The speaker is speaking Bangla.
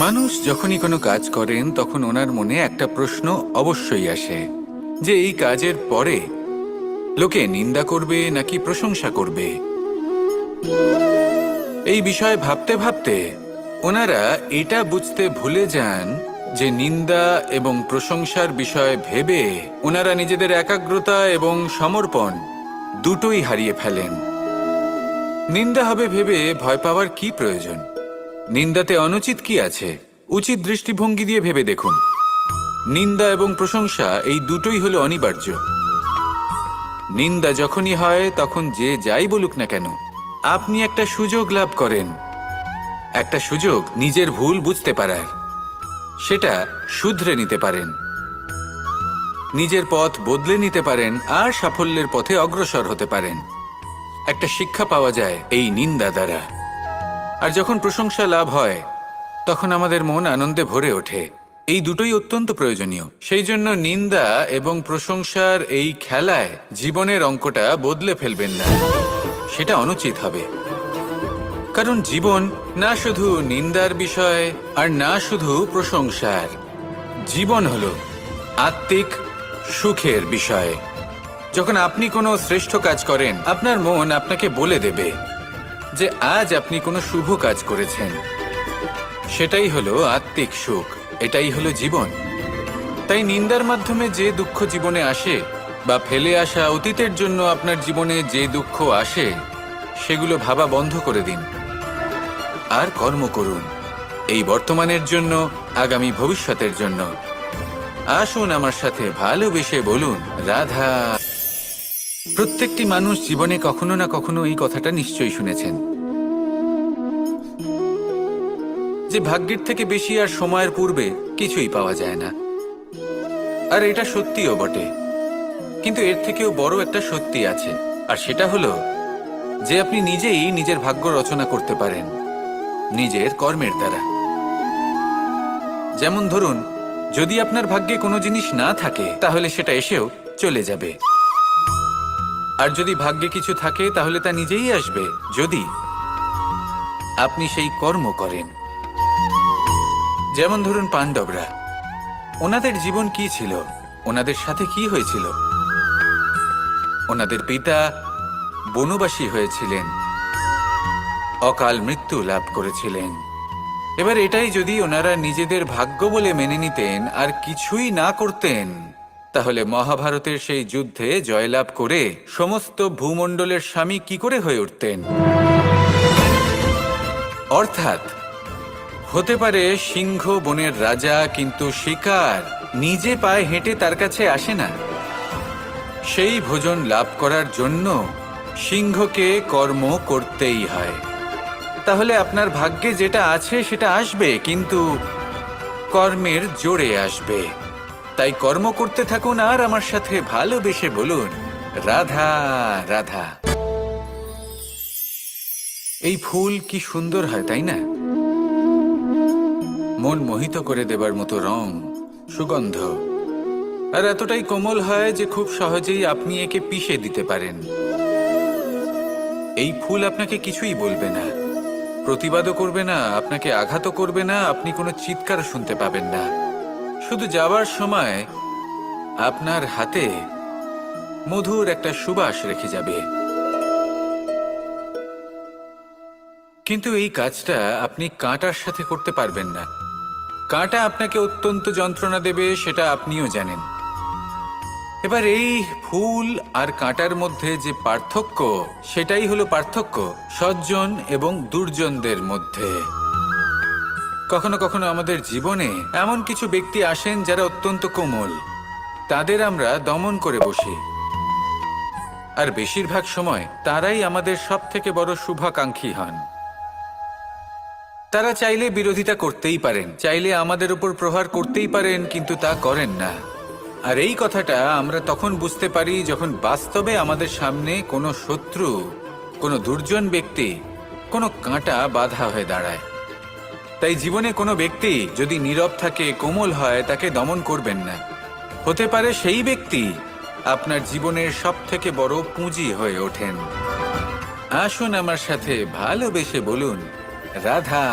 মানুষ যখনই কোনো কাজ করেন তখন ওনার মনে একটা প্রশ্ন অবশ্যই আসে যে এই কাজের পরে লোকে নিন্দা করবে নাকি প্রশংসা করবে। এই বিষয়ে ভাবতে ভাবতে ওনারা এটা বুঝতে ভুলে যান যে নিন্দা এবং প্রশংসার বিষয়ে ভেবে ওনারা নিজেদের একাগ্রতা এবং সমর্পণ দুটোই হারিয়ে ফেলেন। নিন্দা হবে ভেবে ভয় পাওয়ার কি প্রয়োজন? নিন্দাতে অনুচিত কি আছে? উচিত দৃষ্টিভঙ্গি দিয়ে ভেবে দেখুন। নিন্দা এবং প্রশংসা এই দুটোই হলো অনিবার্য। নিন্দা যখনই হয় তখন যে যাই বলুক না কেন আপনি একটা সুযোগ লাভ করেন, একটা সুযোগ নিজের ভুল বুঝতে পারার, সেটা শুধরে নিতে পারেন, নিজের পথ বদলে নিতে পারেন আর সাফল্যের পথে অগ্রসর হতে পারেন। একটা শিক্ষা পাওয়া যায় এই নিন্দা দ্বারা। আর যখন প্রশংসা লাভ হয় তখন আমাদের মন আনন্দে ভরে ওঠে। এই দুটোই অত্যন্ত প্রয়োজনীয়। সেই জন্য নিন্দা এবং প্রশংসার এই খেলায় জীবনের অঙ্কটা বদলে ফেলবেন না, সেটা অনুচিত হবে। কারণ জীবন না শুধু নিন্দার বিষয় আর না শুধু প্রশংসার, জীবন হলো আত্মিক সুখের বিষয়। যখন আপনি কোনো শ্রেষ্ঠ কাজ করেন আপনার মন আপনাকে বলে দেবে যে আজ আপনি কোনো শুভ কাজ করেছেন। সেটাই হলো আত্মিক সুখ, এটাই হলো জীবন। তাই নিন্দার মাধ্যমে যে দুঃখ জীবনে আসে বা ফেলে আসা অতীতের জন্য আপনার জীবনে যে দুঃখ আসে সেগুলো ভাবা বন্ধ করে দিন আর কর্ম করুন এই বর্তমানের জন্য, আগামী ভবিষ্যতের জন্য। আসুন আমার সাথে ভালোবেসে বলুন রাধা। প্রত্যেকটি মানুষ জীবনে কখনো না কখনো এই কথাটা নিশ্চয়ই শুনেছেন যে ভাগ্যের থেকে বেশি আর সময়ের পূর্বে কিছুই পাওয়া যায় না। আর এটা সত্যিও বটে, কিন্তু এর থেকেও বড় একটা সত্যি আছে, আর সেটা হলো যে আপনি নিজেই নিজের ভাগ্য রচনা করতে পারেন নিজের কর্মের দ্বারা। যেমন ধরুন, যদি আপনার ভাগ্যে কোনো জিনিস না থাকে তাহলে সেটা এসেও চলে যাবে, আর যদি ভাগ্যে কিছু থাকে তাহলে তা নিজেই আসবে যদি আপনি সেই কর্ম করেন। যেমন ধরুন পাণ্ডবরা, ওনাদের জীবন কি ছিল, ওনাদের সাথে কি হয়েছিল? ওনাদের পিতা বনবাসী হয়েছিলেন, অকাল মৃত্যু লাভ করেছিলেন। এবার এটাই যদি ওনারা নিজেদের ভাগ্য বলে মেনে নিতেন আর কিছুই না করতেন তাহলে মহাভারতের সেই যুদ্ধে জয়লাভ করে সমস্ত ভূমণ্ডলের স্বামী কি করে হয়ে উঠতেন? অর্থাৎ হতে পারে সিংহ বনের রাজা, কিন্তু শিকার নিজে পায়ে হেঁটে তার কাছে আসে না। সেই ভোজন লাভ করার জন্য সিংহকে কর্ম করতেই হয়। তাহলে আপনার ভাগ্যে যেটা আছে সেটা আসবে, কিন্তু কর্মের জোরে আসবে। তাই কর্ম করতে থাকুন আর আমার সাথে ভালোবেসে বলুন রাধা রাধা। এই ফুল কি সুন্দর হয়, তাই না? মন মোহিত করে দেবার মতো রং, সুগন্ধ, আর এতটাই কোমল হয় যে খুব সহজেই আপনি একে পিষে দিতে পারেন। এই ফুল আপনাকে কিছুই বলবে না, প্রতিবাদও করবে না, আপনাকে আঘাতও করবে না, আপনি কোনো চিৎকার শুনতে পাবেন না। শুধু যাওয়ার সময় আপনার হাতে মধুর একটা সুবাস রেখে যাবে। কিন্তু এই কাজটা আপনি কাঁটার সাথে করতে পারবেন না। কাঁটা আপনাকে অত্যন্ত যন্ত্রণা দেবে, সেটা আপনিও জানেন। এবার এই ফুল আর কাঁটার মধ্যে যে পার্থক্য, সেটাই হলো পার্থক্য সজ্জন এবং দুর্জনদের মধ্যে। কখনো কখনো আমাদের জীবনে এমন কিছু ব্যক্তি আসেন যারা অত্যন্ত কোমল, তাদের আমরা দমন করে বসি। আর বেশিরভাগ সময় তারাই আমাদের সব থেকে বড় শুভাকাঙ্ক্ষী হন। তারা চাইলে বিরোধিতা করতেই পারেন, চাইলে আমাদের উপর প্রহার করতেই পারেন, কিন্তু তা করেন না। আর এই কথাটা আমরা তখন বুঝতে পারি যখন বাস্তবে আমাদের সামনে কোনো শত্রু, কোনো দুর্জন ব্যক্তি, কোনো কাঁটা বাধা হয়ে দাঁড়ায়। তাই জীবনে কোনো ব্যক্তি যদি নীরব থাকে, কোমল হয়, তাকে দমন করবেন না। হতে পারে সেই ব্যক্তি আপনার জীবনের সব থেকে বড় পুঁজি হয়ে ওঠেন। আসুন আমার সাথে ভালোবেসে বলুন রাধা।